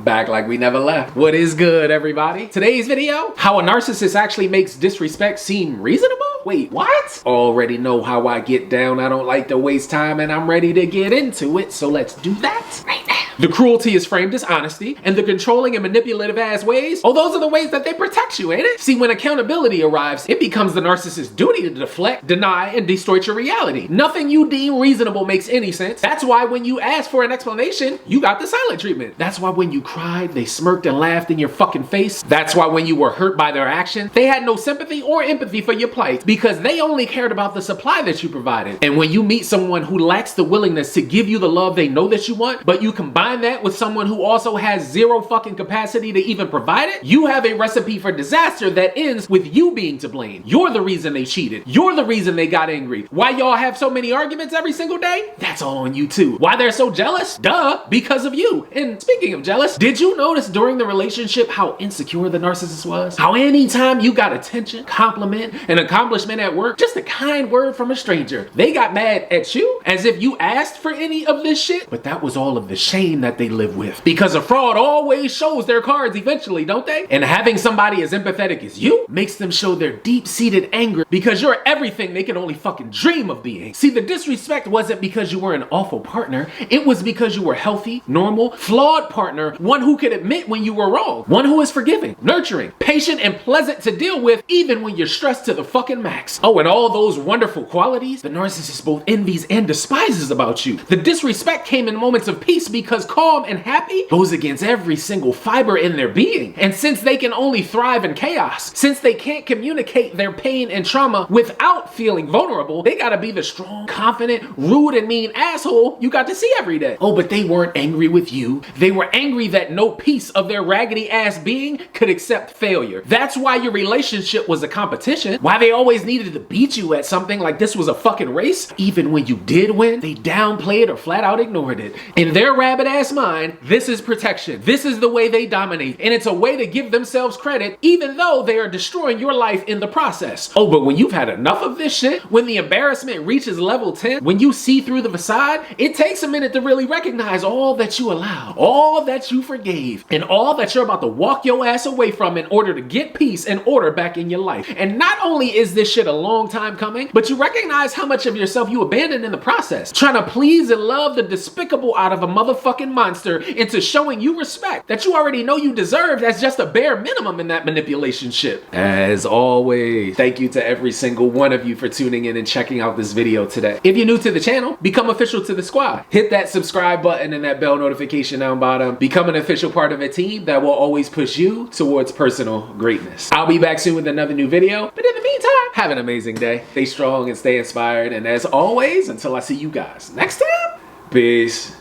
Back like we never left. What is good, everybody? Today's video, how a narcissist actually makes disrespect seem reasonable? Wait, what? Already know how I get down. I don't like to waste time and I'm ready to get into it. So let's do that right now. The cruelty is framed as honesty, and the controlling and manipulative ass ways, oh, those are the ways that they protect you, ain't it? See, when accountability arrives, it becomes the narcissist's duty to deflect, deny, and distort your reality. Nothing you deem reasonable makes any sense. That's why when you ask for an explanation, you got the silent treatment. That's why when you cried, they smirked and laughed in your fucking face. That's why when you were hurt by their actions, they had no sympathy or empathy for your plight, because they only cared about the supply that you provided. And when you meet someone who lacks the willingness to give you the love they know that you want, but you combine that with someone who also has zero fucking capacity to even provide it, you have a recipe for disaster that ends with you being to blame. You're the reason they cheated. You're the reason they got angry. Why y'all have so many arguments every single day? That's all on you too. Why they're so jealous? Duh, because of you. And speaking of jealous, did you notice during the relationship how insecure the narcissist was? How anytime you got attention, compliment, an accomplishment at work, just a kind word from a stranger, they got mad at you as if you asked for any of this shit? But that was all of the shame that they live with. Because a fraud always shows their cards eventually, don't they? And having somebody as empathetic as you makes them show their deep-seated anger because you're everything they can only fucking dream of being. See, the disrespect wasn't because you were an awful partner. It was because you were healthy, normal, flawed partner, one who could admit when you were wrong, one who is forgiving, nurturing, patient, and pleasant to deal with even when you're stressed to the fucking max. Oh, and all those wonderful qualities the narcissist both envies and despises about you. The disrespect came in moments of peace because calm and happy goes against every single fiber in their being. And since they can only thrive in chaos, since they can't communicate their pain and trauma without feeling vulnerable, they gotta be the strong, confident, rude, and mean asshole you got to see every day. Oh, but they weren't angry with you. They were angry that no piece of their raggedy ass being could accept failure. That's why your relationship was a competition. Why they always needed to beat you at something like this was a fucking race. Even when you did win, they downplayed or flat out ignored it. In their rabbit ass mind, this is protection. This is the way they dominate. And it's a way to give themselves credit even though they are destroying your life in the process. Oh, but when you've had enough of this shit, when the embarrassment reaches level 10, when you see through the facade, it takes a minute to really recognize all that you allowed, all that you forgave, and all that you're about to walk your ass away from in order to get peace and order back in your life. And not only is this shit a long time coming, but you recognize how much of yourself you abandoned in the process, trying to please and love the despicable out of a motherfucking monster into showing you respect that you already know you deserved as just a bare minimum in that manipulation ship. As always, thank you to every single one of you for tuning in and checking out this video today. If you're new to the channel, become official to the squad. Hit that subscribe button and that bell notification down bottom. Become an official part of a team that will always push you towards personal greatness. I'll be back soon with another new video, but in the meantime, have an amazing day. Stay strong and stay inspired. And as always, until I see you guys next time, peace.